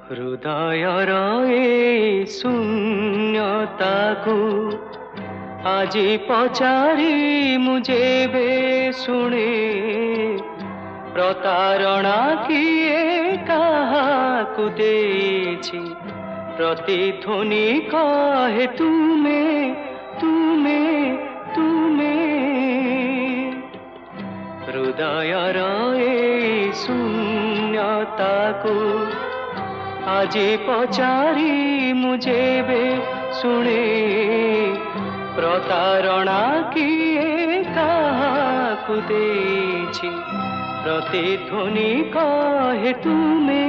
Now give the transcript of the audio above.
ହୃଦୟର ଏ ଶୂନ୍ୟତାକୁ ଆଜି ପଚାରି ମୁଁ ଯେବେ ଶୁଣେ, ପ୍ରତାରଣା କିଏ କାହାକୁ ଦେଇଛି, ପ୍ରତିଧ୍ୱନି କହେ ତୁମେ ତୁମେ ତୁମେ। ହୃଦୟର ଏ ଶୂନ୍ୟତାକୁ ଆଜି ପଚାରି ମୁଁ ଯେବେ ଶୁଣେ, ପ୍ରତାରଣା କିଏ କାହାକୁ ଦେଇଛି, ପ୍ରତିଧ୍ୱନି କହେ ତୁମେ